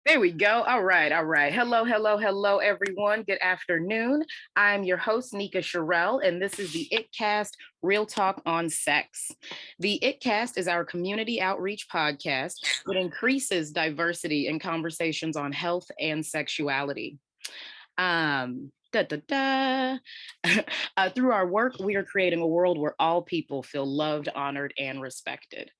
There we go. All right. All right. Hello, hello, hello, everyone. Good afternoon. I'm your host, Nika Sherelle, and this is the ItCast Real Talk on Sex. The ItCast is our community outreach podcast that increases diversity in conversations on health and sexuality. Da, da, da. Through our work, we are creating a world where all people feel loved, honored, and respected.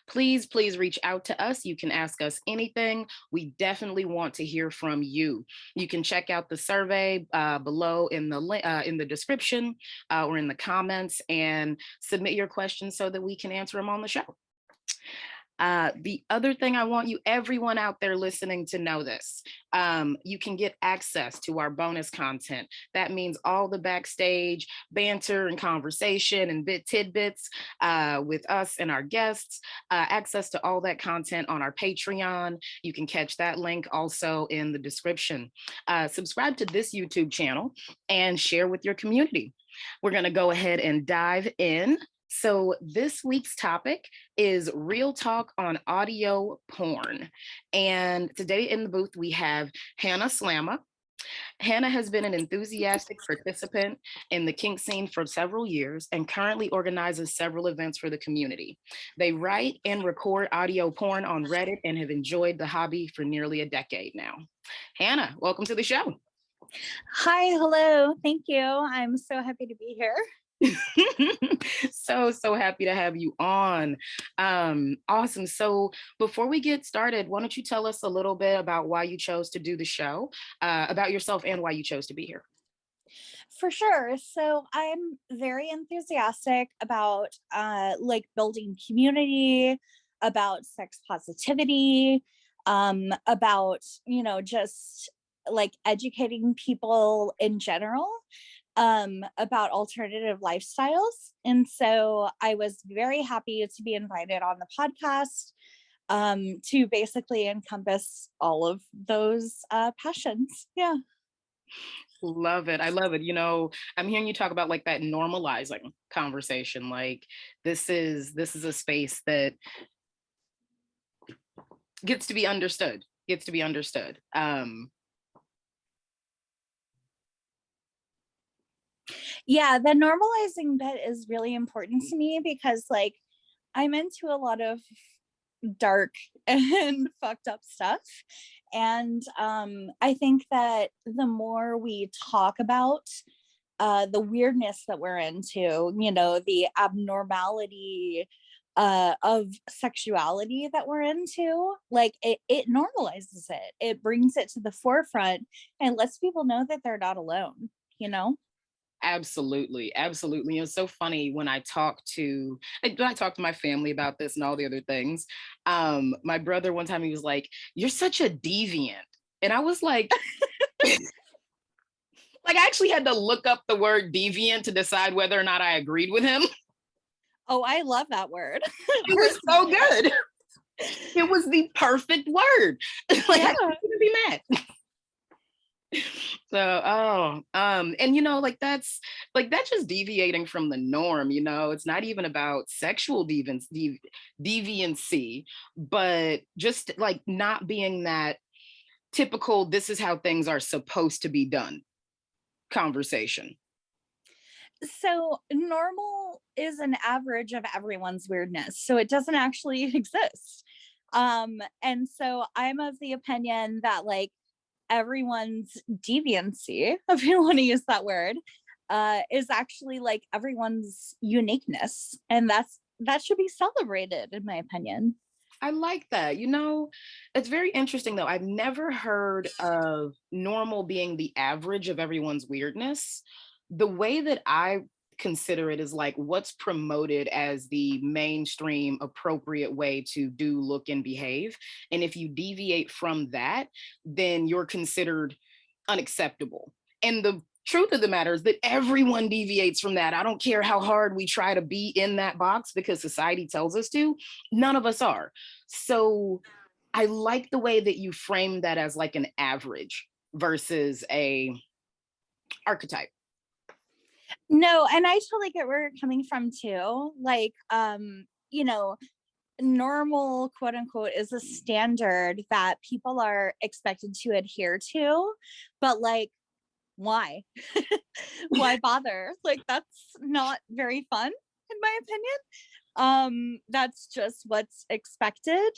Please reach out to us. You can ask us anything. We definitely want to hear from you. You can check out the survey below in the description or in the comments and submit your questions so that we can answer them on the show. The other thing I want you, everyone out there listening, to know this. You can get access to our bonus content. That means all the backstage banter and conversation and tidbits with us and our guests, access to all that content on our Patreon. You can catch that link also in the description. Subscribe to this YouTube channel and share with your community. We're going to go ahead and dive in. So this week's topic is real talk on audio porn. And today in the booth, we have Hannah Slamma. Hannah has been an enthusiastic participant in the kink scene for several years and currently organizes several events for the community. They write and record audio porn on Reddit and have enjoyed the hobby for nearly a decade now. Hannah, welcome to the show. Hi, hello. Thank you. I'm so happy to be here. So happy to have you on. Awesome. So before we get started, why don't you tell us a little bit about why you chose to do the show, about yourself and why you chose to be here? For sure. So I'm very enthusiastic about building community, about sex positivity, about, just like educating people in general about alternative lifestyles. And so I was very happy to be invited on the podcast to basically encompass all of those passions. Yeah. Love it. I love it. I'm hearing you talk about like that normalizing conversation. Like this is a space that gets to be understood. Yeah, the normalizing bit is really important to me because like I'm into a lot of dark and fucked up stuff. And I think that the more we talk about the weirdness that we're into, the abnormality of sexuality that we're into, like it normalizes it. It brings it to the forefront and lets people know that they're not alone. Absolutely. It's so funny when I talk to my family about this and all the other things. My brother one time, he was like, "You're such a deviant," and I was like, like I actually had to look up the word deviant to decide whether or not I agreed with him. Oh, I love that word. It was so good. It was the perfect word. Like, yeah. I couldn't be mad. So and that's just deviating from the norm. It's not even about sexual deviancy, but just like not being that typical this is how things are supposed to be done conversation. So normal is an average of everyone's weirdness, so it doesn't actually exist. And so I'm of the opinion that like everyone's deviancy, if you want to use that word, is actually like everyone's uniqueness, and that should be celebrated, in my opinion. I like that. It's very interesting though. I've never heard of normal being the average of everyone's weirdness. The way that I consider it is like what's promoted as the mainstream appropriate way to do, look, and behave. And if you deviate from that, then you're considered unacceptable. And the truth of the matter is that everyone deviates from that. I don't care how hard we try to be in that box because society tells us to, none of us are. So I like the way that you frame that as like an average versus a archetype. No, and I totally get where you're coming from too. Like, normal, quote unquote, is a standard that people are expected to adhere to, but like, why? Why bother? Like, that's not very fun, in my opinion. That's just what's expected,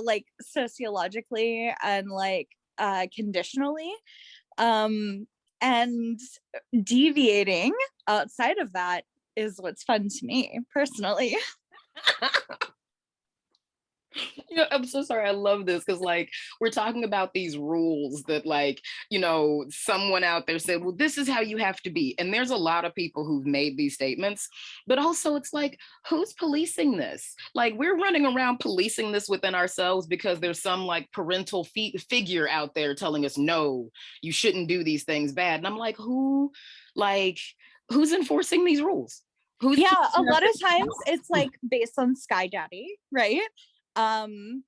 like sociologically and like conditionally. Um, and deviating outside of that is what's fun to me personally. I'm so sorry. I love this because, like, we're talking about these rules that, like, someone out there said, well, this is how you have to be. And there's a lot of people who've made these statements, but also it's like, who's policing this? Like, we're running around policing this within ourselves because there's some like parental figure out there telling us, no, you shouldn't do these things bad. And I'm like, who's enforcing these rules? Who's Yeah, a lot of times it's like based on Sky Daddy, right? um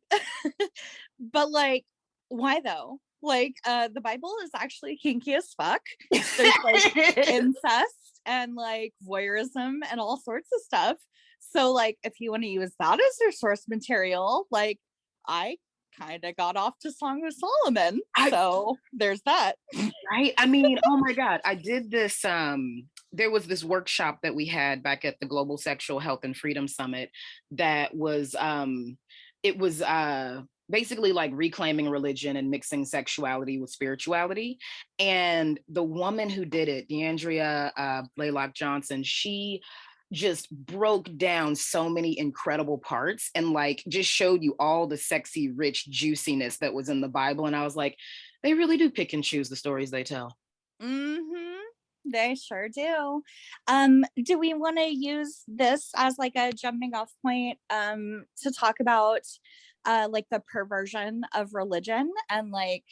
but like, why though? Like, the Bible is actually kinky as fuck. There's like incest and like voyeurism and all sorts of stuff. So like, if you want to use that as your source material, like, I kind of got off to Song of Solomon, so there's that. Right? I mean, oh my God, I did this. There was this workshop that we had back at the Global Sexual Health and Freedom Summit that was it was basically like reclaiming religion and mixing sexuality with spirituality. And the woman who did it, DeAndrea Blaylock Johnson, she just broke down so many incredible parts and like just showed you all the sexy, rich juiciness that was in the Bible. And I was like, they really do pick and choose the stories they tell. Mm-hmm. They sure do. Do we want to use this as like a jumping off point to talk about like the perversion of religion and like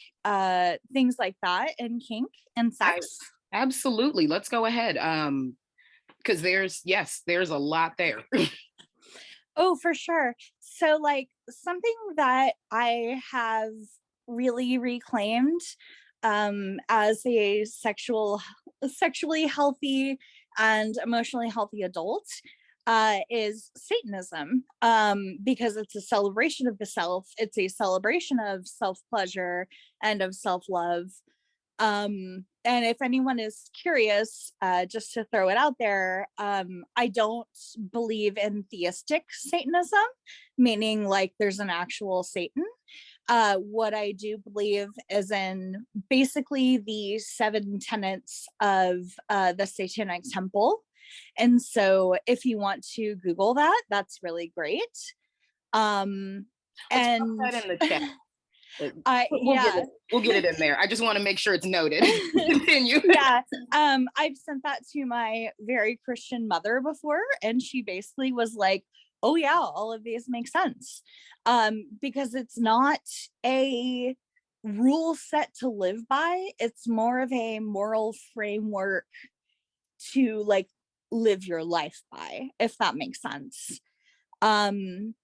things like that in kink and sex? Absolutely. Let's go ahead. Because there's a lot there. Oh, for sure. So like, something that I have really reclaimed as a sexually healthy and emotionally healthy adult is Satanism, because it's a celebration of the self. It's a celebration of self pleasure and of self love. And if anyone is curious, just to throw it out there, I don't believe in theistic Satanism, meaning like there's an actual Satan. What I do believe is in basically the 7 tenets of the Satanic Temple. And so if you want to Google that, that's really great. Let's And put that in the chat. yeah, We'll get it in there. I just want to make sure it's noted. Continue. Yeah, I've sent that to my very Christian mother before, and she basically was like, oh yeah, all of these make sense, because it's not a rule set to live by. It's more of a moral framework to like live your life by, if that makes sense. um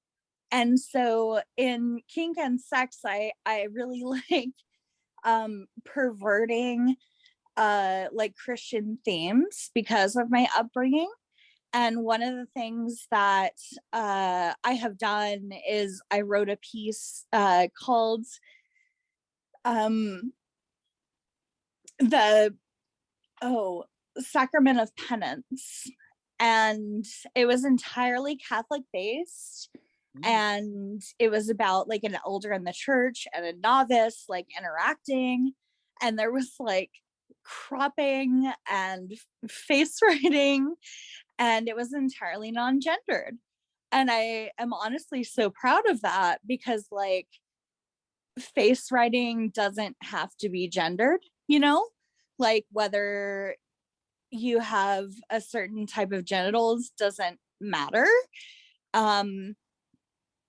and so in kink and sex, I really like perverting like Christian themes because of my upbringing. And one of the things that I have done is I wrote a piece called um the Sacrament of Penance, and it was entirely Catholic based. And it was about like an elder in the church and a novice like interacting, and there was like cropping and face writing, and it was entirely non-gendered. And I am honestly so proud of that, because like, face writing doesn't have to be gendered, you know, like whether you have a certain type of genitals doesn't matter. um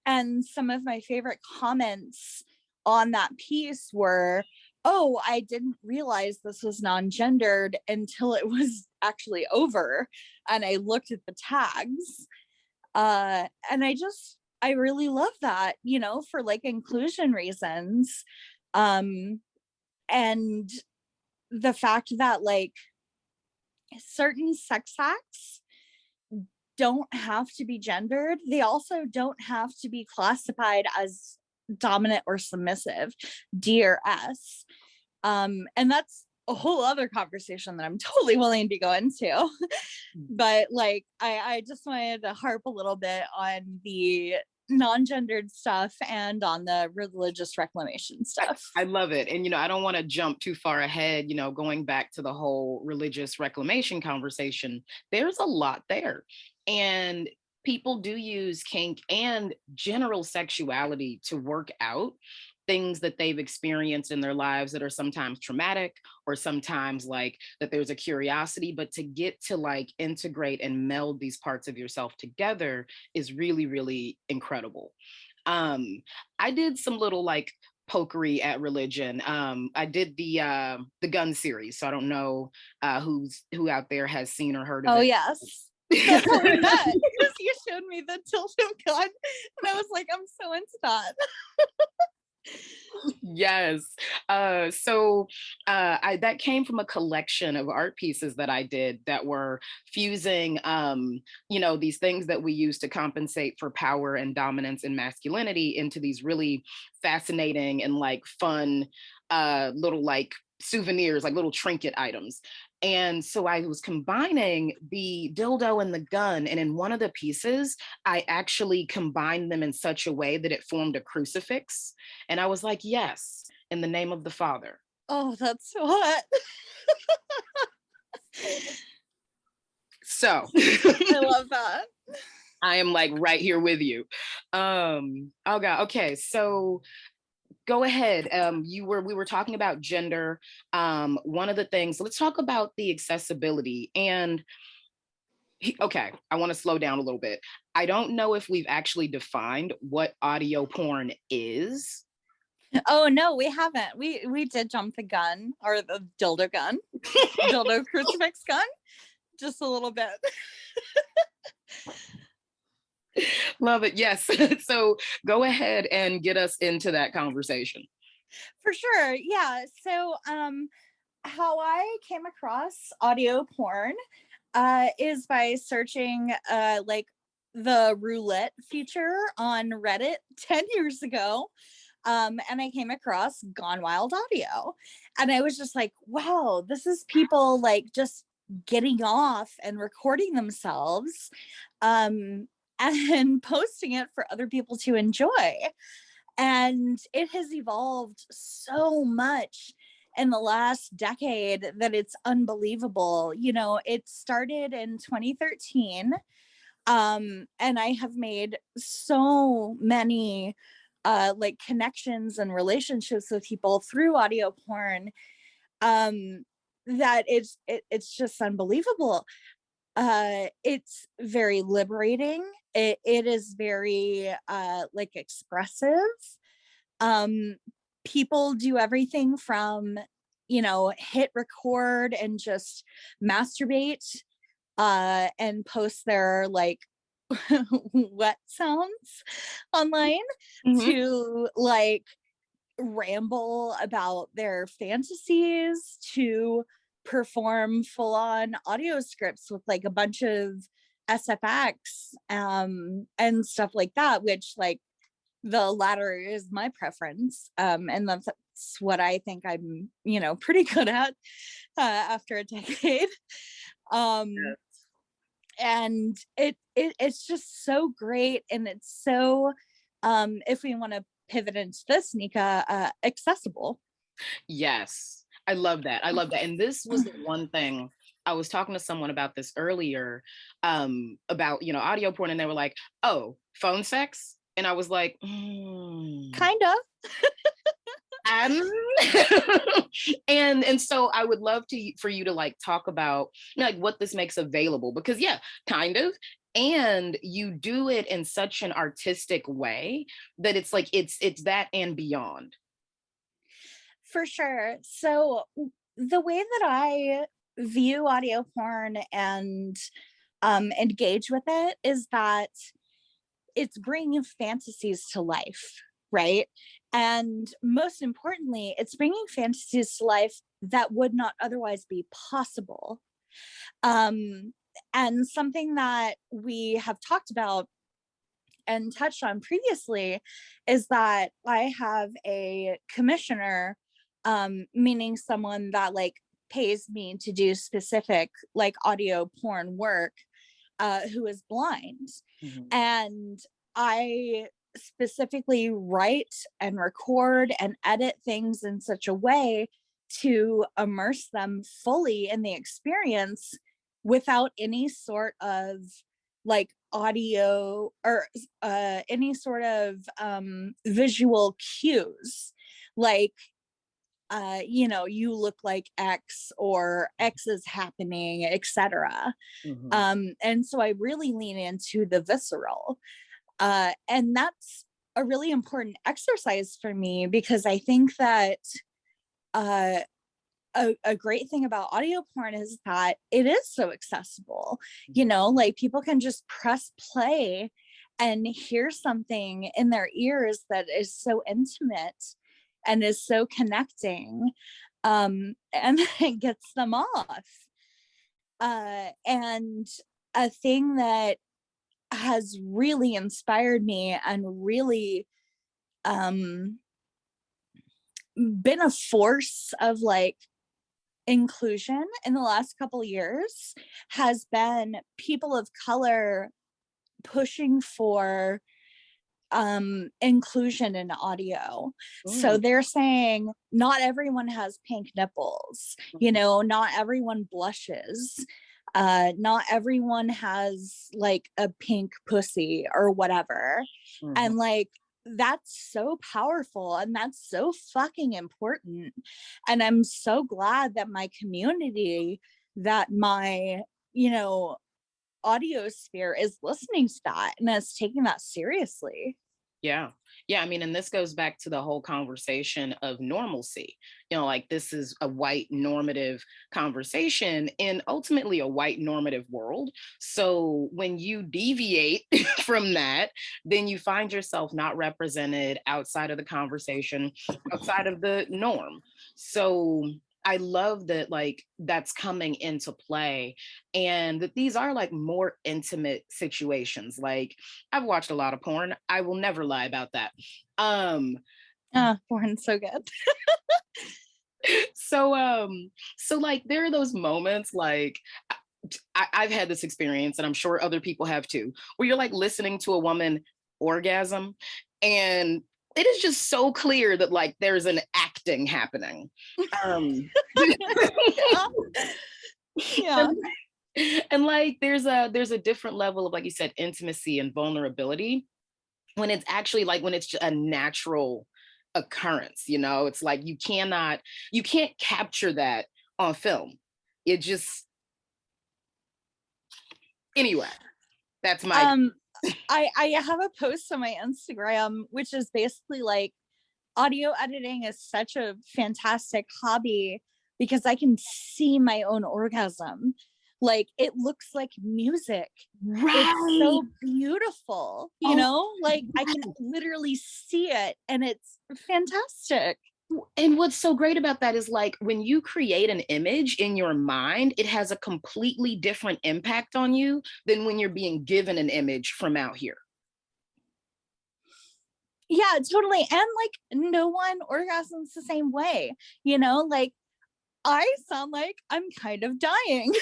and some of my favorite comments on that piece were, oh, I didn't realize this was non-gendered until it was actually over and I looked at the tags. And I really love that, you know, for like inclusion reasons. And the fact that like certain sex acts don't have to be gendered. They also don't have to be classified as dominant or submissive, D or S. And that's a whole other conversation that I'm totally willing to go into. But like, I just wanted to harp a little bit on the non-gendered stuff and on the religious reclamation stuff. I love it. And, I don't want to jump too far ahead, going back to the whole religious reclamation conversation. There's a lot there. And people do use kink and general sexuality to work out things that they've experienced in their lives that are sometimes traumatic, or sometimes like that there's a curiosity, but to get to like integrate and meld these parts of yourself together is really, really incredible. I did some little like pokery at religion. I did the gun series, so I don't know who out there has seen or heard of it. Oh yes. That's how we met, because you showed me the tilt-up gun and I was like, I'm so into that. Yes. So that came from a collection of art pieces that I did that were fusing, these things that we use to compensate for power and dominance and masculinity into these really fascinating and like fun little like souvenirs, like little trinket items. And so I was combining the dildo and the gun. And in one of the pieces, I actually combined them in such a way that it formed a crucifix. And I was like, yes, in the name of the Father. Oh, that's hot. So I love that. I am like right here with you. Oh God. Okay. So go ahead. We were talking about gender. One of the things, let's talk about the accessibility. And okay, I want to slow down a little bit. I don't know if we've actually defined what audio porn is. Oh no, we haven't. We did jump the gun, or the dildo gun, dildo crucifix gun, just a little bit. Love it. Yes. So go ahead and get us into that conversation. For sure. Yeah. So how I came across audio porn is by searching like the roulette feature on Reddit 10 years ago. And I came across Gone Wild Audio. And I was just like, wow, this is people like just getting off and recording themselves and posting it for other people to enjoy. And it has evolved so much in the last decade that it's unbelievable. It started in 2013. And I have made so many like connections and relationships with people through audio porn that it's just unbelievable. It's very liberating. It is very like expressive. People do everything from hit record and just masturbate and post their like wet sounds online to like ramble about their fantasies, to perform full-on audio scripts with like a bunch of SFX and stuff like that, which like the latter is my preference, and that's what I think I'm pretty good at after a decade. Yes. And it's just so great, and it's so if we want to pivot into this, Nika, accessible. Yes, I love that. I love that. And this was the one thing I was talking to someone about this earlier, about audio porn, and they were like, "Oh, phone sex," and I was like, kind of. And so I would love for you to like talk about like what this makes available, because yeah, kind of. And you do it in such an artistic way that it's like it's that and beyond. For sure. So the way that I view audio porn and engage with it is that it's bringing fantasies to life, right? And most importantly, it's bringing fantasies to life that would not otherwise be possible. And something that we have talked about and touched on previously is that I have a commissioner, meaning someone that like pays me to do specific like audio porn work, who is blind. Mhm. And I specifically write and record and edit things in such a way to immerse them fully in the experience without any sort of like audio or any sort of visual cues, like you look like X, or X is happening, etc. Mhm. And so I really lean into the visceral, and that's a really important exercise for me, because I think that uh a great thing about audio porn is that it is so accessible. Like people can just press play and hear something in their ears that is so intimate and is so connecting, and it gets them off. And a thing that has really inspired me and really um been a force of like inclusion in the last couple years has been people of color pushing for inclusion in audio. So Mm. they're saying not everyone has pink nipples, not everyone blushes, not everyone has like a pink pussy or whatever. Mhm. And like that's so powerful and that's so fucking important. And I'm so glad that my community, that my, audio sphere is listening to that and is taking that seriously. Yeah. Yeah. I mean, and this goes back to the whole conversation of normalcy. Like this is a white normative conversation in ultimately a white normative world. So when you deviate from that, then you find yourself not represented outside of the conversation, outside of the norm. So I love that, like, that's coming into play, and that these are like more intimate situations. Like, I've watched a lot of porn. I will never lie about that. Um, Porn's so good. so like there are those moments like I've had this experience, and I'm sure other people have too, where you're like listening to a woman orgasm, and it is just so clear that like there's an acting happening. Um, Yeah. Yeah. and like there's a different level of, like you said, intimacy and vulnerability when it's actually like when it's just a natural occurrence. It's like you can't capture that on film. It just, anyway, that's my I have a post on my Instagram which is basically like, audio editing is such a fantastic hobby because I can see my own orgasm. Like it looks like music. It's right. so beautiful, Oh, like I can literally see it and it's fantastic. and what's so great about that is like when you create an image in your mind, it has a completely different impact on you than when you're being given an image from out here. Yeah, totally. And like no one orgasms the same way, like I sound like I'm kind of dying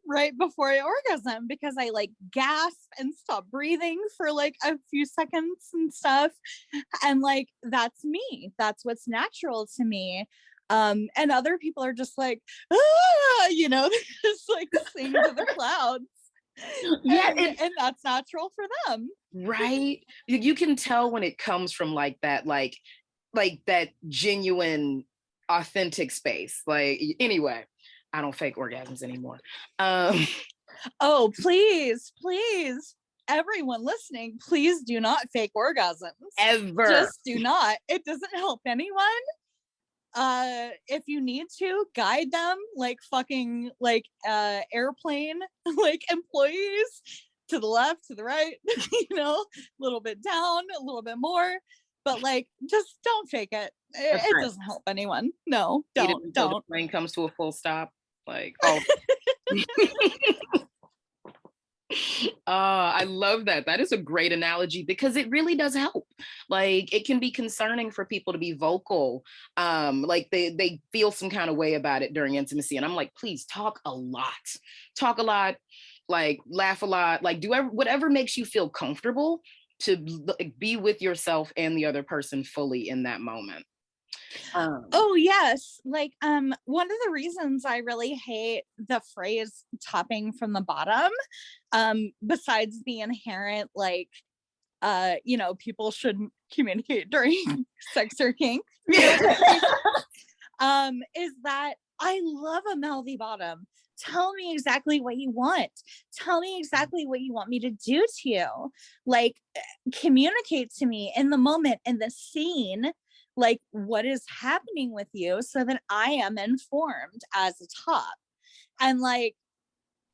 right before I orgasm because I like gasp and stop breathing for like a few seconds and stuff. And like that's me. That's what's natural to me. And other people are just like, just like sing to the clouds. Yeah, And that's natural for them. right. You can tell when it comes from like that genuine authentic space. Like, anyway, I don't fake orgasms anymore. Oh, please, everyone listening, please do not fake orgasms. Ever. Just do not. It doesn't help anyone. If you need to guide them like fucking like airplane like employees, to the left, to the right, a little bit down, a little bit more, but like just don't fake it. That's It right. doesn't help anyone. No, Eat it don't until the don't plane comes to a full stop. Like, oh. I love that. That is a great analogy because it really does help. Like it can be concerning for people to be vocal. Like they feel some kind of way about it during intimacy. And I'm like, please talk a lot. Talk a lot, like laugh a lot, like do whatever makes you feel comfortable to be with yourself and the other person fully in that moment. Oh yes, like one of the reasons I really hate the phrase topping from the bottom, besides the inherent like people shouldn't communicate during sex or kink, is that I love a mouthy bottom. Tell me exactly what you want. Tell me exactly what you want me to do to you. Like, communicate to me in the moment, in the scene, like what is happening with you so that I am informed as a top. And like,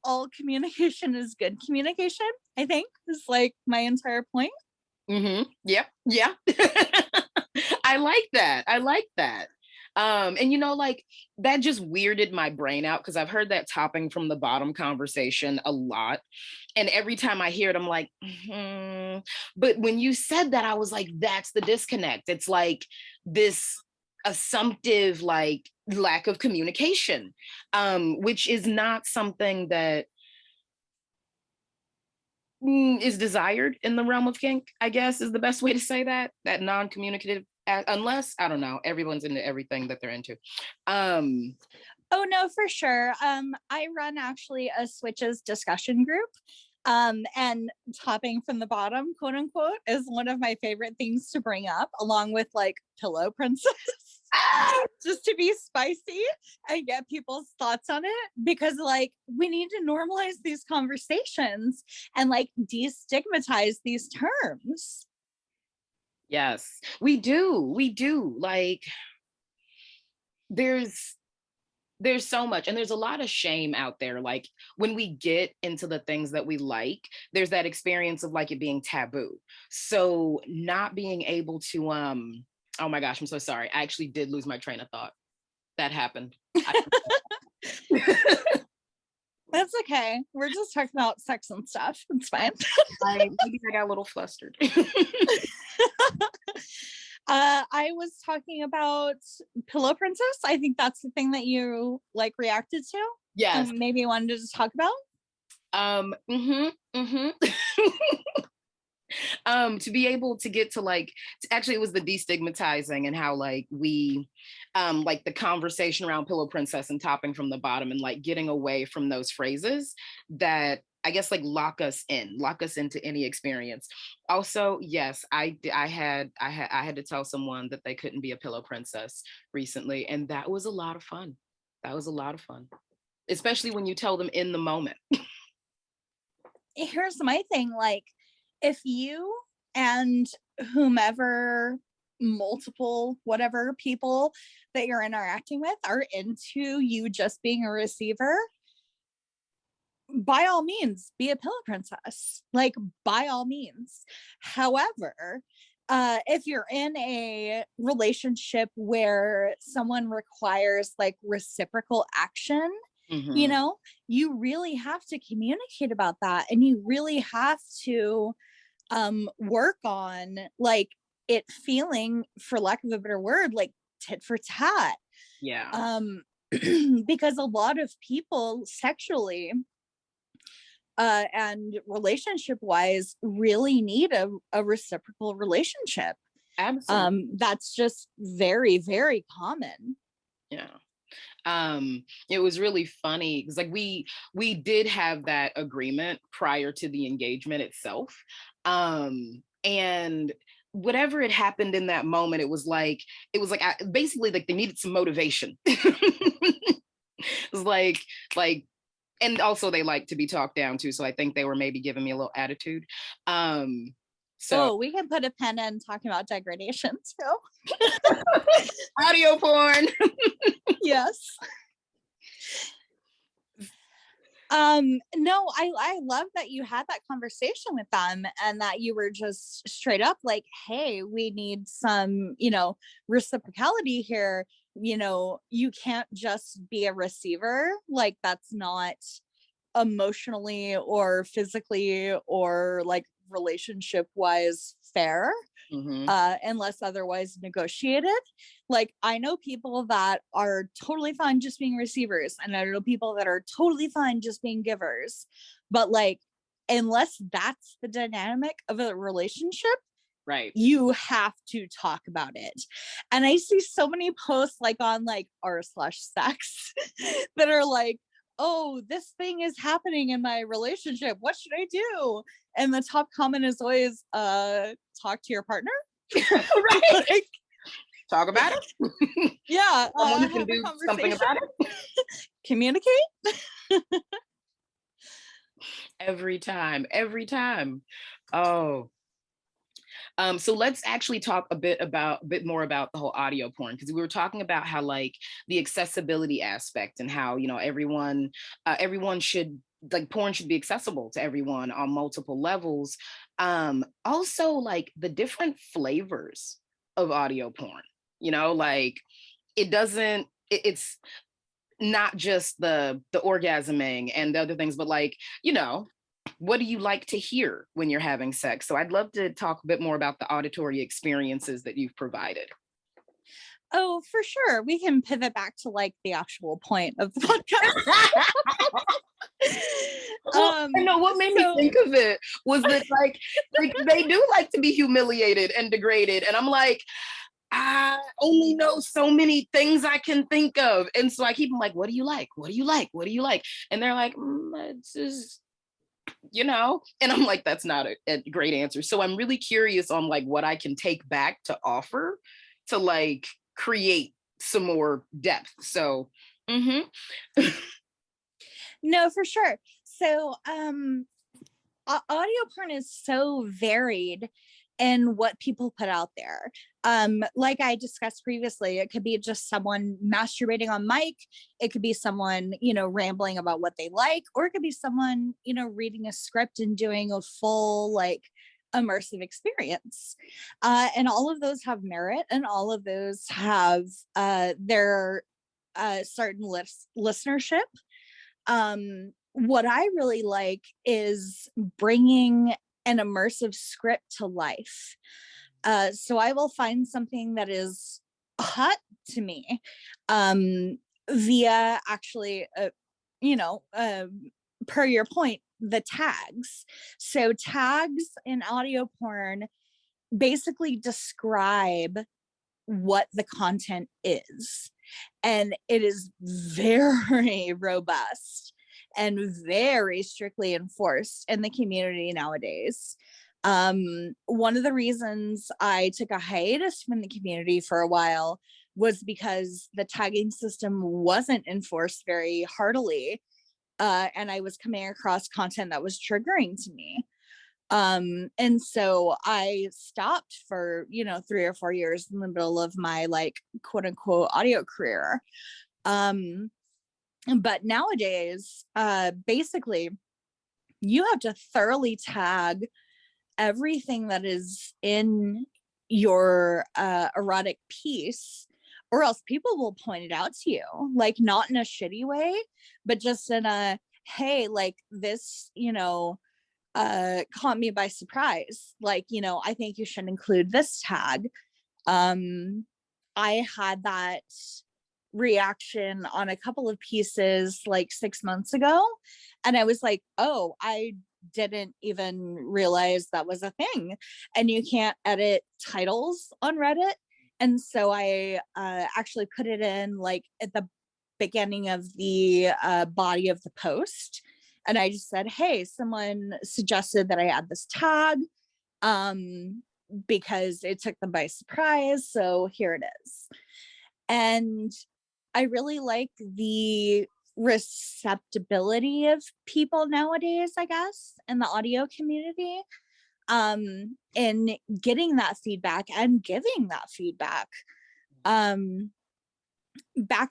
all communication is good communication, I think, is like my entire point. Yep. Yeah. I like that. I like that. And like that just weirded my brain out because I've heard that topping from the bottom conversation a lot. And every time I hear it, I'm like, but when you said that, I was like, that's the disconnect. It's like this assumptive, like lack of communication, which is not something that is desired in the realm of kink, I guess is the best way to say that non-communicative, unless I don't know, everyone's into everything that they're into. Oh no, for sure. I run actually a switches discussion group. And topping from the bottom, quote unquote, is one of my favorite things to bring up, along with like Pillow Princess. Just to be spicy and get people's thoughts on it, because like we need to normalize these conversations and like destigmatize these terms. Yes, we do like there's so much, and there's a lot of shame out there, like when we get into the things that we like, there's that experience of like it being taboo, so not being able to oh my gosh, I'm so sorry, I actually did lose my train of thought. That happened. That's okay. We're just talking about sex and stuff. It's fine. Maybe I got a little flustered. I was talking about Pillow Princess. I think that's the thing that you like reacted to. Yes. Maybe wanted to talk about. To be able to get to like, actually it was the destigmatizing and how like we like the conversation around Pillow Princess and topping from the bottom and like getting away from those phrases that I guess like lock us into any experience. Also, yes, I had to tell someone that they couldn't be a pillow princess recently, and that was a lot of fun. That was a lot of fun, especially when you tell them in the moment. Here's my thing, like if you and whomever, multiple whatever people that you're interacting with are into you just being a receiver, by all means be a pillow princess, like by all means. However, if you're in a relationship where someone requires like reciprocal action, you really have to communicate about that, and you really have to work on like it feeling, for lack of a better word, like tit for tat. Yeah. Because a lot of people sexually and relationship wise really need a reciprocal relationship. Absolutely. That's just very, very common. Yeah. It was really funny because like we did have that agreement prior to the engagement itself. And whatever had happened in that moment, it was like basically like they needed some motivation. It was like and also they like to be talked down to, so I think they were maybe giving me a little attitude. So we can put a pen in talking about degradation too. Audio porn. Yes. No, I love that you had that conversation with them and that you were just straight up like, hey, we need some, reciprocality here. You can't just be a receiver. Like that's not emotionally or physically or like relationship wise fair, unless otherwise negotiated. Like, I know people that are totally fine just being receivers, and I know people that are totally fine just being givers. But like, unless that's the dynamic of a relationship, right, you have to talk about it. And I see so many posts like on like r/sex that are like, oh, this thing is happening in my relationship, what should I do? And the top comment is always talk to your partner. right. Like, Talk about it. yeah, Someone who have can a do conversation, something about it. communicate. Every time, every time. Oh, so let's actually talk a bit more about the whole audio porn, because we were talking about how like the accessibility aspect and how, you know, everyone should, like, porn should be accessible to everyone on multiple levels. Also like the different flavors of audio porn, you know, like it's not just the orgasming and the other things, but like, you know, what do you like to hear when you're having sex? So I'd love to talk a bit more about the auditory experiences that you've provided. Oh, for sure. We can pivot back to like the actual point of the podcast. Well, I know what made me think of it was that like they do like to be humiliated and degraded. And I'm like, I only know so many things I can think of. And so I keep them like, what do you like? What do you like? What do you like? And they're like, it's just, you know, and I'm like, that's not a great answer. So I'm really curious on like what I can take back to offer to like create some more depth. So no, for sure. So audio porn is so varied in what people put out there. Like I discussed previously, it could be just someone masturbating on mic, it could be someone, you know, rambling about what they like, or it could be someone, you know, reading a script and doing a full like immersive experience. And all of those have merit, and all of those have their certain listenership. What I really like is bringing an immersive script to life. So I will find something that is hot to me via actually, you know, per your point, the tags. So tags in audio porn basically describe what the content is. And it is very robust and very strictly enforced in the community nowadays. One of the reasons I took a hiatus from the community for a while was because the tagging system wasn't enforced very heartily. And I was coming across content that was triggering to me. And so I stopped for, you know, 3 or 4 years in the middle of my like quote unquote audio career. But nowadays, basically you have to thoroughly tag everything that is in your erotic piece, or else people will point it out to you, like not in a shitty way, but just in a, hey, like this, you know, caught me by surprise, like, you know, I think you should include this tag. I had that reaction on a couple of pieces like 6 months ago, and I was like, oh, I didn't even realize that was a thing, and you can't edit titles on Reddit. And so I actually put it in like at the beginning of the body of the post, and I just said, hey, someone suggested that I add this tag because it took them by surprise, so here it is. And I really like the receptibility of people nowadays, I guess, in the audio community, in getting that feedback and giving that feedback. Back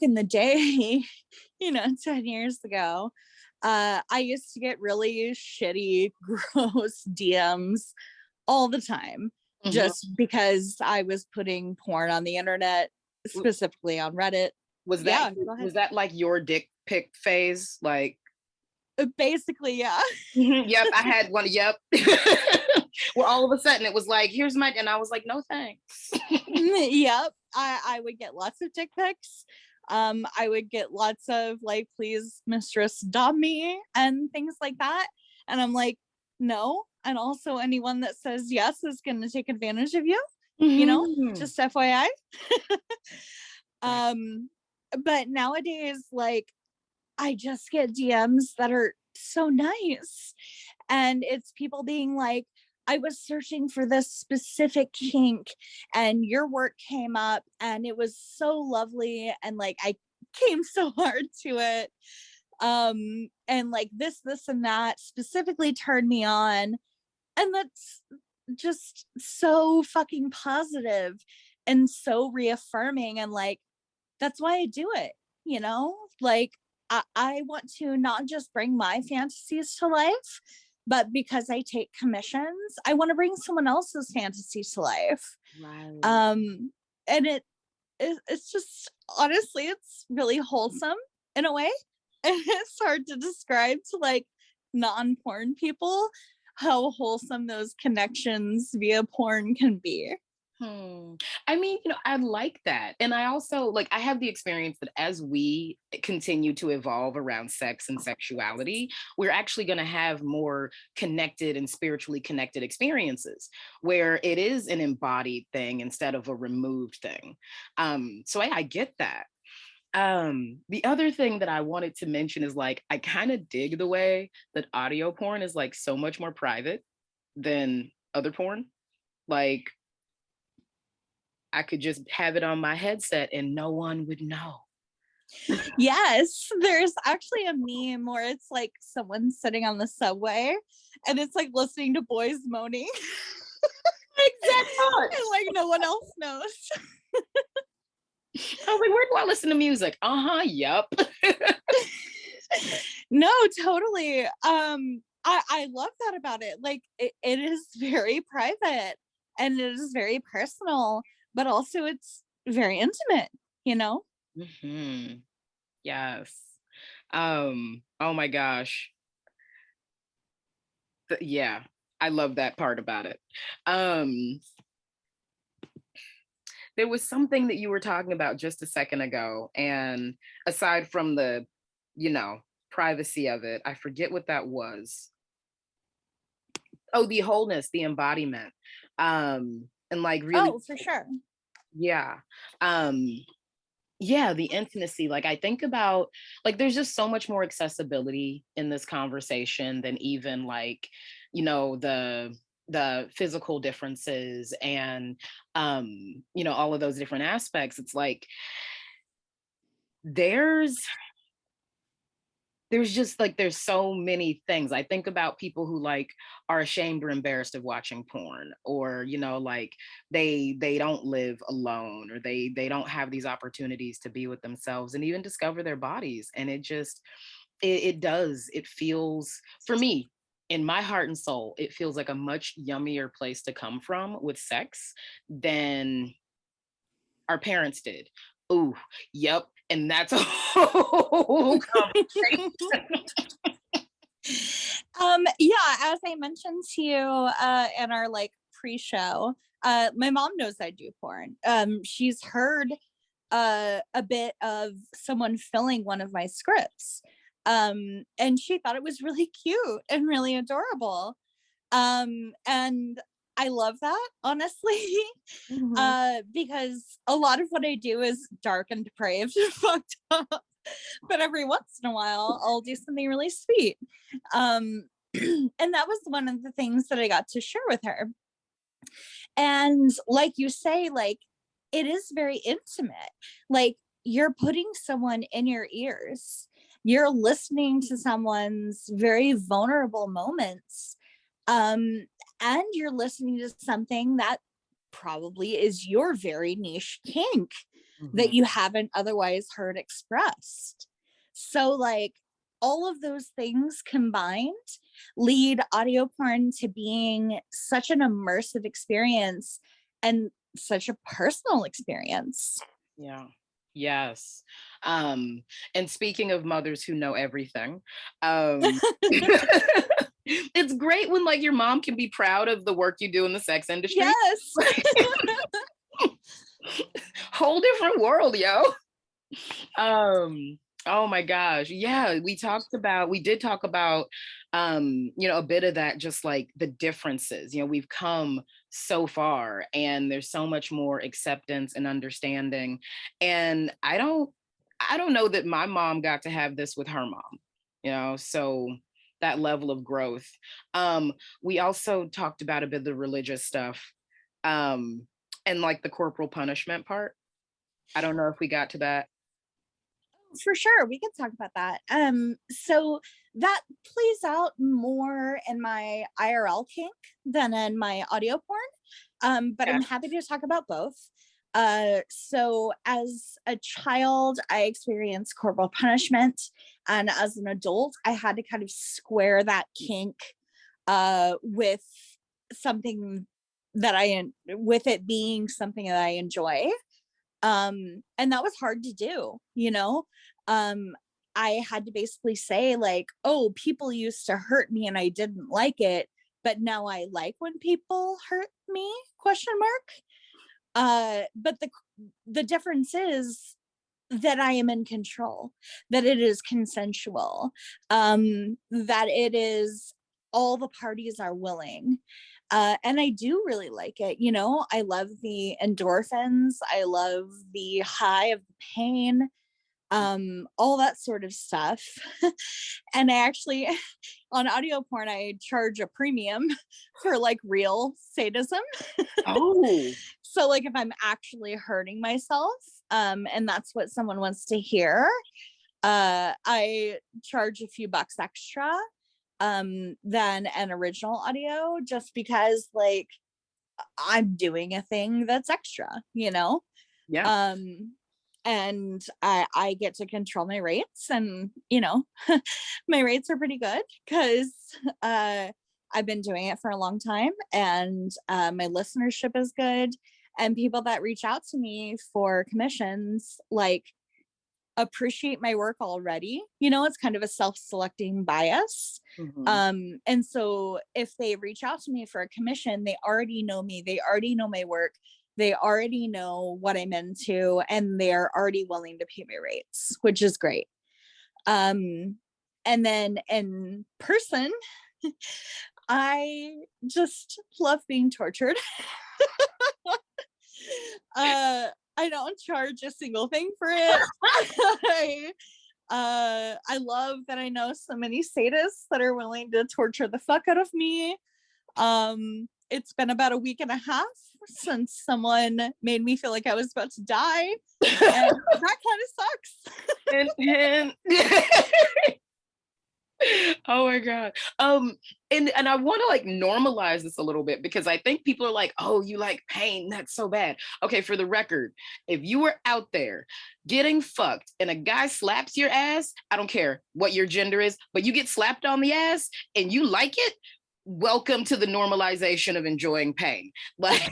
in the day, you know, 10 years ago, I used to get really shitty, gross DMs all the time, just because I was putting porn on the internet, specifically on Reddit. Was that like your dick pic phase? Like, Basically, yeah. Yep, I had one. Yep. Where all of a sudden it was like, here's my, and I was like, no thanks. Yep. I would get lots of dick pics. I would get lots of like, please, mistress, dom me and things like that. And I'm like, no. And also anyone that says yes is gonna take advantage of you, Mhm. just FYI. Right. But nowadays, like, I just get DMs that are so nice. And it's people being like, I was searching for this specific kink and your work came up and it was so lovely. And like, I came so hard to it. And like this, and that specifically turned me on. And that's just so fucking positive and so reaffirming. And like, that's why I do it, like I want to not just bring my fantasies to life, but because I take commissions, I want to bring someone else's fantasy to life. Right. And it's just, honestly, it's really wholesome in a way. And it's hard to describe to like non-porn people how wholesome those connections via porn can be. I mean, I like that. And I also like, I have the experience that as we continue to evolve around sex and sexuality, we're actually going to have more connected and spiritually connected experiences where it is an embodied thing instead of a removed thing. So I get that. The other thing that I wanted to mention is like, I kind of dig the way that audio porn is like so much more private than other porn. Like, I could just have it on my headset and no one would know. Yes, there's actually a meme where it's like someone sitting on the subway and it's like listening to boys moaning. Exact thought. And like no one else knows. I was like, where do I listen to music? Yep. No, totally. I love that about it. Like it is very private and it is very personal, but also it's very intimate, you know? Hmm. Yes. Oh my gosh. Yeah, I love that part about it. Um, there was something that you were talking about just a second ago, and aside from the, you know, privacy of it, I forget what that was. Oh, the wholeness, the embodiment. And like really, Oh, for sure. yeah. Um, yeah, the intimacy. Like I think about like there's just so much more accessibility in this conversation than even like, the physical differences and all of those different aspects. It's like there's just like there's so many things. I think about people who like are ashamed or embarrassed of watching porn, or like they don't live alone, or they don't have these opportunities to be with themselves and even discover their bodies. And it feels, for me, in my heart and soul, it feels like a much yummier place to come from with sex than our parents did. Ooh, yep. And that's a whole conversation. Yeah, as I mentioned to you in our like pre-show, my mom knows I do porn. She's heard a bit of someone filling one of my scripts. And she thought it was really cute and really adorable. And I love that, honestly. Mhm. Because a lot of what I do is dark and depraved and fucked up. But every once in a while, I'll do something really sweet. Um, and that was one of the things that I got to share with her. And like you say, like it is very intimate. Like you're putting someone in your ears. You're listening to someone's very vulnerable moments. And you're listening to something that probably is your very niche kink that Mhm. you haven't otherwise heard expressed. So, like, all of those things combined lead audio porn to being such an immersive experience and such a personal experience. Yeah. Yes. And speaking of mothers who know everything, um, it's great when like your mom can be proud of the work you do in the sex industry. Yes. Whole different world, yo. Oh my gosh. Yeah, we did talk about a bit of that, just like the differences. We've come so far and there's so much more acceptance and understanding. And I don't know that my mom got to have this with her mom, so that level of growth. We also talked about a bit of the religious stuff, and like the corporal punishment part. I don't know if we got to that. For sure, we could talk about that. So that plays out more in my IRL kink than in my audio porn. But Yeah. I'm happy to talk about both. So as a child, I experienced corporal punishment, and as an adult, I had to kind of square that kink with something with it being something that I enjoy. And that was hard to do, um I had to basically say like, oh, people used to hurt me and I didn't like it, but now I like when people hurt me, question mark. But the difference is that I am in control, that it is consensual, that it is all the parties are willing. And I do really like it. I love the endorphins. I love the high of the pain, all that sort of stuff. And I actually, on audio porn, I charge a premium for like real sadism. Oh, So like if I'm actually hurting myself, and that's what someone wants to hear, I charge a few bucks extra than an original audio, just because like I'm doing a thing that's extra, yeah. um and I get to control my rates, and my rates are pretty good because I've been doing it for a long time, and my listenership is good, and people that reach out to me for commissions like appreciate my work already. It's kind of a self-selecting bias. Mhm. And so if they reach out to me for a commission, they already know me, they already know my work, they already know what I'm into, and they're already willing to pay my rates, which is great. And then in person, I just love being tortured. I don't charge a single thing for it. I love that I know so many sadists that are willing to torture the fuck out of me. It's been about a week and a half since someone made me feel like I was about to die, and that kind of sucks. And oh my god. And I want to like normalize this a little bit, because I think people are like, oh, you like pain, that's so bad. Okay, for the record, if you were out there getting fucked and a guy slaps your ass, I don't care what your gender is, but you get slapped on the ass and you like it, welcome to the normalization of enjoying pain. Like,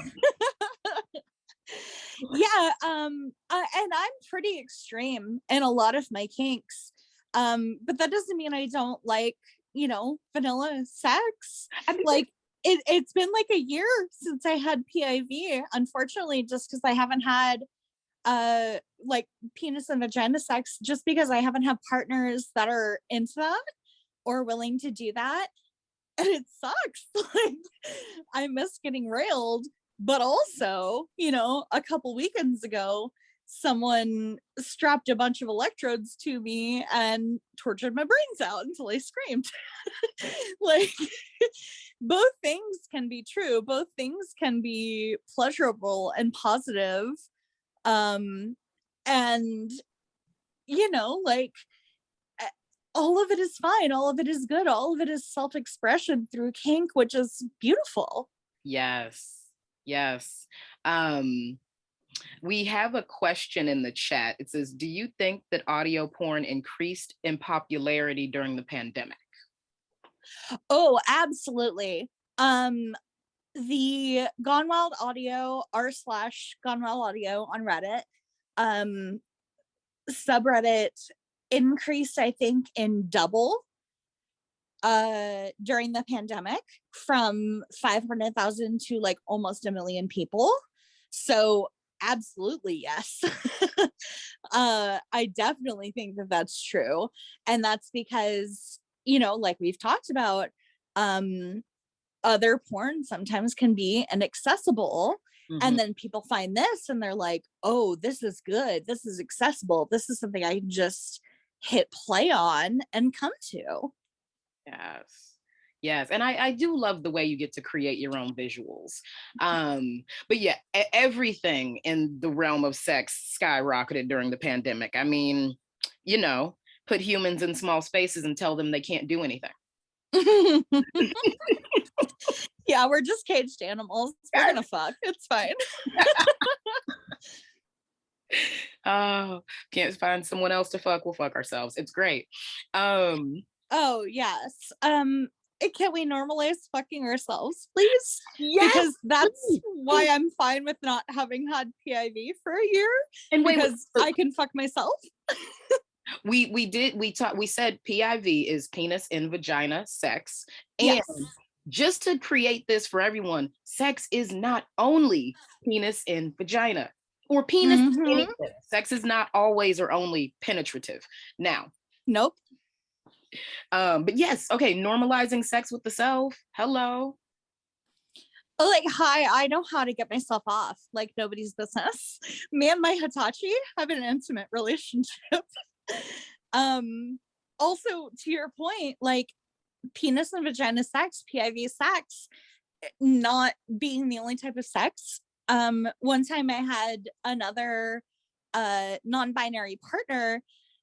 Yeah, and I'm pretty extreme in a lot of my kinks, but that doesn't mean I don't like vanilla sex. I mean, Like it's been like a year since I had PIV, unfortunately, just because I haven't had like penis and vagina sex, just because I haven't had partners that are into that or willing to do that, and it sucks. Like I miss getting railed, but also, a couple weekends ago, someone strapped a bunch of electrodes to me and tortured my brains out until I screamed. Like both things can be true, both things can be pleasurable and positive. And like all of it is fine, all of it is good, all of it is self-expression through kink, which is beautiful. yes, yes. Um, we have a question in the chat. It says, do you think that audio porn increased in popularity during the pandemic? Oh, absolutely. The Gone Wild Audio r slash Gone Wild Audio on Reddit, um subreddit increased, I think, in double during the pandemic, from 500,000 to like almost 1 million people. So absolutely yes. I definitely think that that's true, and that's because, you know, like we've talked about, other porn sometimes can be inaccessible, and then people find this and they're like, oh, this is good, this is accessible, this is something I can just hit play on and come to. Yes. Yes. And I do love the way you get to create your own visuals. But yeah, everything in the realm of sex skyrocketed during the pandemic. I mean, you know, put humans in small spaces and tell them they can't do anything. Yeah, we're just caged animals. We're gonna fuck. It's fine. Oh, can't find someone else to fuck, we'll fuck ourselves. It's great. Oh yes. Can we normalize fucking ourselves, please? Yes, because that's please. why I'm fine with not having had PIV for a year. And wait, because I can fuck myself. we said PIV is penis in vagina sex. And Yes. just to create this for everyone, sex is not only penis in vagina or penis in anything. Sex is not always or only penetrative. Now, nope. But yes, okay, normalizing sex with the self. Hello. Like, hi, I know how to get myself off like nobody's business. Me and my Hitachi have an intimate relationship. Also, to your point, like penis and vagina sex, PIV sex, not being the only type of sex. One time I had another non-binary partner,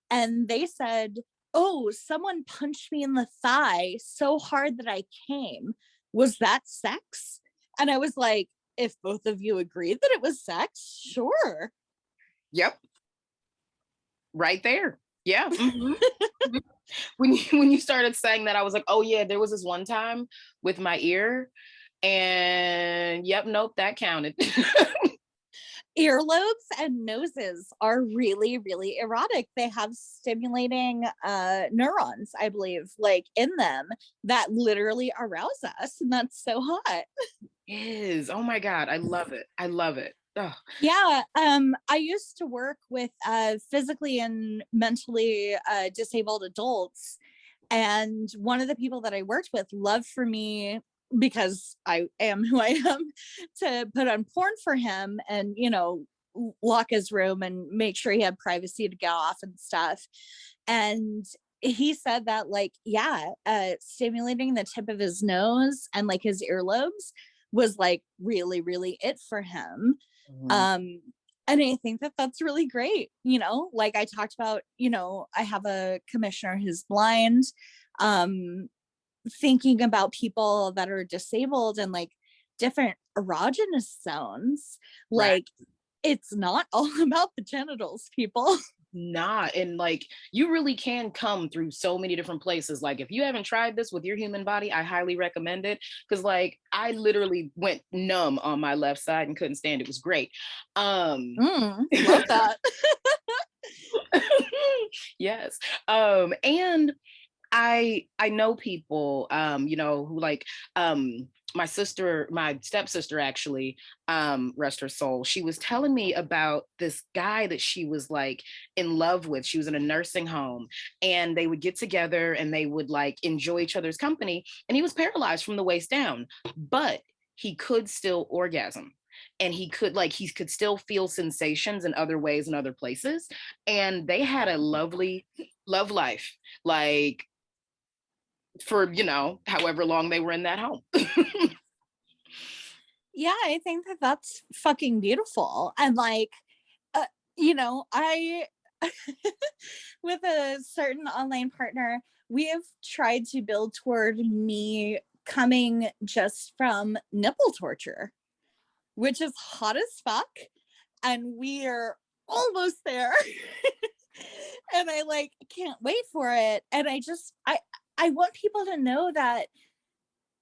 and they said, oh, someone punched me in the thigh so hard that I came. Was that sex? And I was like, if both of you agreed that it was sex, sure. Yep. Right there. Yeah. When you started saying that, I was like, oh yeah, there was this one time with my ear, and yep, nope, that counted. Earlobes and noses are really, really erotic. They have stimulating neurons, I believe, like in them that literally arouse us, and that's so hot. Is, oh my God, I love it. I love it. Oh. Yeah, I used to work with physically and mentally disabled adults, and one of the people that I worked with loved for me, because I am who I am, to put on porn for him and, you know, lock his room and make sure he had privacy to get off and stuff. And he said that, like, yeah, stimulating the tip of his nose and like his earlobes was like really, really it for him. And I think that that's really great. You know, like I talked about, you know, I have a commissioner who's blind. Thinking about people that are disabled and like different erogenous zones, like it's not all about the genitals, people. Not, and like you really can come through so many different places. Like if you haven't tried this with your human body, I highly recommend it, because like I literally went numb on my left side and couldn't stand it. It was great. Love that. Yes. And I know people, you know, who like my stepsister actually, rest her soul, she was telling me about this guy that she was like in love with. She was in a nursing home, and they would get together and they would like enjoy each other's company, and he was paralyzed from the waist down, but he could still orgasm, and he could still feel sensations in other ways in other places, and they had a lovely love life, like for, you know, however long they were in that home. Yeah, I think that that's fucking beautiful. And like, you know, I with a certain online partner, we have tried to build toward me coming just from nipple torture, which is hot as fuck, and we are almost there. And I like can't wait for it. And I want people to know that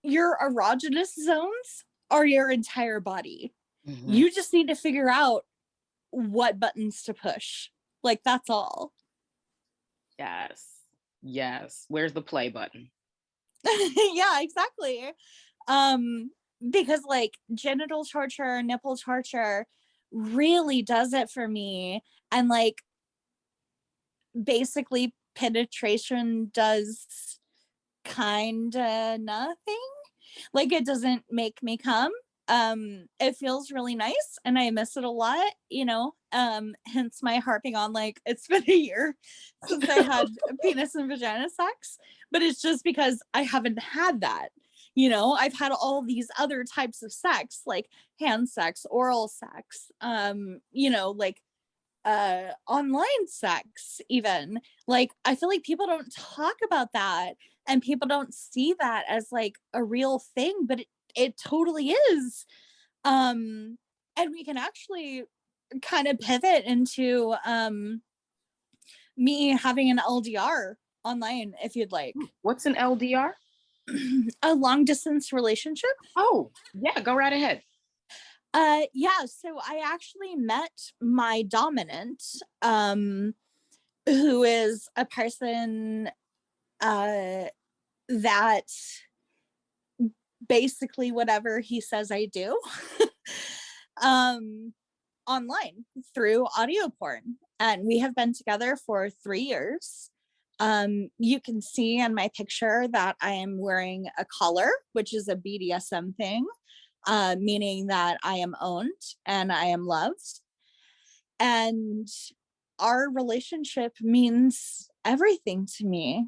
your erogenous zones are your entire body. You just need to figure out what buttons to push. Like, that's all. Yes. Yes. Where's the play button? Yeah, exactly. Because like genital torture, nipple torture really does it for me. And like basically penetration does kinda nothing. Like, it doesn't make me come. It feels really nice and I miss it a lot, hence my harping on like it's been a year since I had penis and vagina sex, but it's just because I haven't had that. I've had all these other types of sex, like hand sex, oral sex, like online sex even. Like, I feel like people don't talk about that, and people don't see that as like a real thing, but it totally is. And we can actually kind of pivot into me having an LDR online if you'd like. What's an LDR? A long distance relationship. Oh, yeah, go right ahead. Yeah, so I actually met my dominant, who is a person that basically whatever he says I do, um online through audio porn, and we have been together for 3 years. You can see in my picture that I am wearing a collar, which is a BDSM thing, meaning that I am owned and I am loved. And our relationship means everything to me.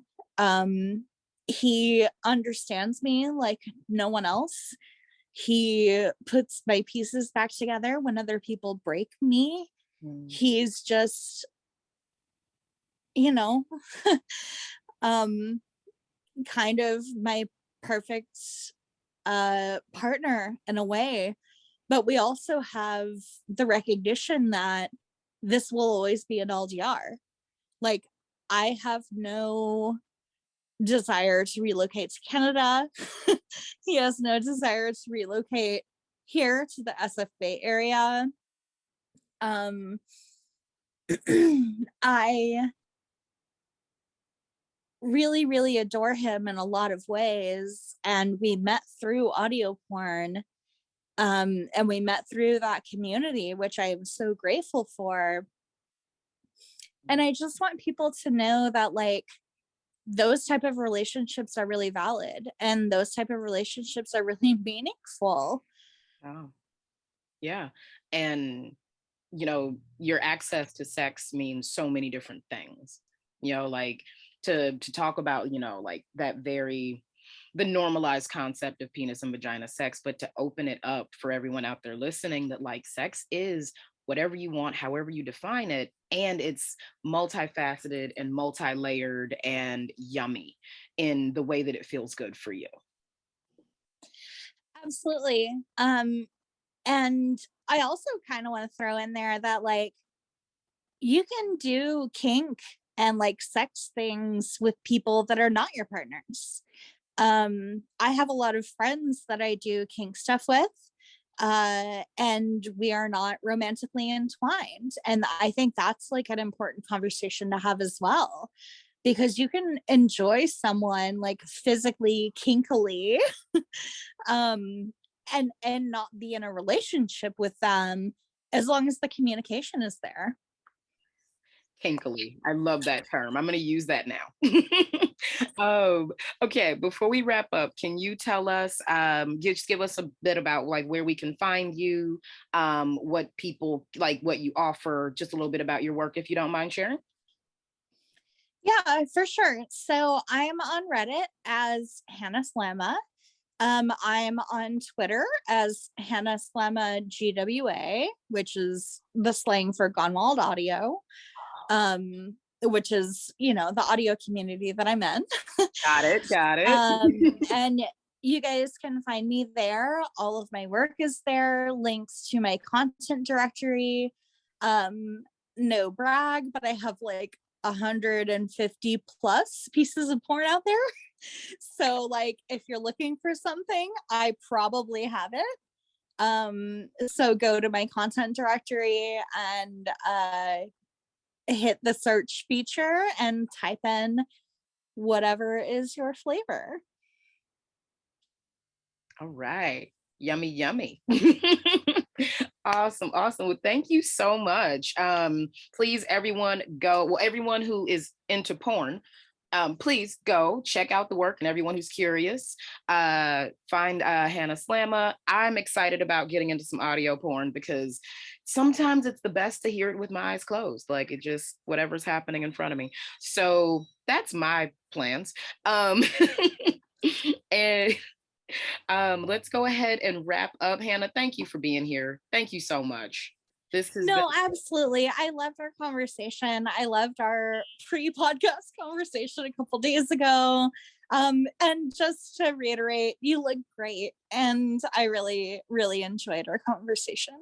He understands me like no one else. He puts my pieces back together when other people break me. He's just, you know, um, kind of my perfect partner in a way. But we also have the recognition that this will always be an LDR. Like, I have no desire to relocate to Canada. He has no desire to relocate here to the SF Bay area. I really, really adore him in a lot of ways. And we met through audio porn. And we met through that community, which I am so grateful for. And I just want people to know that, like, those type of relationships are really valid, and those type of relationships are really meaningful. Oh, yeah. And, your access to sex means so many different things, like to talk about, like the normalized concept of penis and vagina sex, but to open it up for everyone out there listening that like sex is whatever you want, however you define it. And it's multifaceted and multi-layered and yummy in the way that it feels good for you. Absolutely. And I also kind of want to throw in there that, like, you can do kink and like sex things with people that are not your partners. I have a lot of friends that I do kink stuff with, and we are not romantically entwined. And I think that's like an important conversation to have as well, because you can enjoy someone like physically kinkily, and not be in a relationship with them as long as the communication is there. Kinkily. I love that term. I'm going to use that now. Okay, before we wrap up, can you tell us, just give us a bit about like where we can find you, what people like, what you offer, just a little bit about your work, if you don't mind sharing? Yeah, for sure. So I'm on Reddit as Hannah Slamma. I'm on Twitter as Hannah Slamma GWA, which is the slang for Gone Wild Audio, which is, the audio community that I'm in. Got it. Got it. And you guys can find me there. All of my work is there, links to my content directory. No brag, but I have like 150 plus pieces of porn out there. So like, if you're looking for something, I probably have it. So go to my content directory and hit the search feature and type in whatever is your flavor. All right. Yummy, yummy. Awesome, awesome. Well, thank you so much. Please, everyone go, well, everyone who is into porn, please go check out the work, and everyone who's curious, find Hannah Slamma. I'm excited about getting into some audio porn because sometimes it's the best to hear it with my eyes closed, like it just, whatever's happening in front of me. So that's my plans. And let's go ahead and wrap up. Hannah, thank you for being here. Thank you so much. This has No, been absolutely. I loved our conversation. I loved our pre-podcast conversation a couple days ago. And just to reiterate, you look great. And I really, really enjoyed our conversation.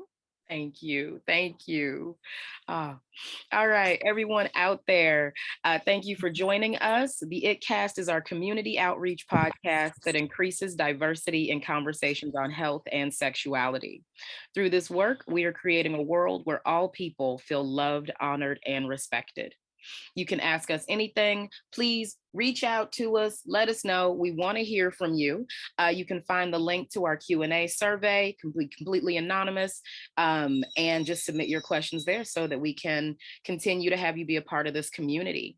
Thank you. Thank you. All right, everyone out there, thank you for joining us. The ItCast is our community outreach podcast that increases diversity in conversations on health and sexuality. Through this work, we are creating a world where all people feel loved, honored, and respected. You can ask us anything. Please reach out to us. Let us know. We want to hear from you. You can find the link to our Q&A survey, completely anonymous, and just submit your questions there so that we can continue to have you be a part of this community.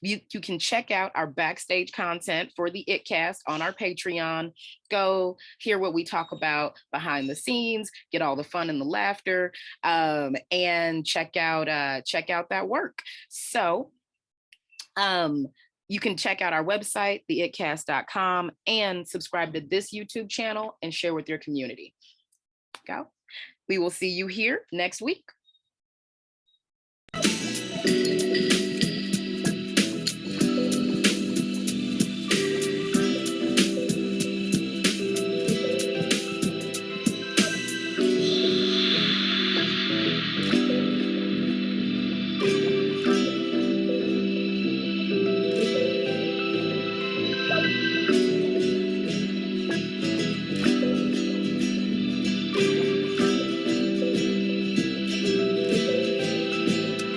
You can check out our backstage content for the ItCast on our Patreon. Go hear what we talk about behind the scenes, get all the fun and the laughter, and check out that work. So you can check out our website, theitcast.com, and subscribe to this YouTube channel and share with your community. Go. We will see you here next week.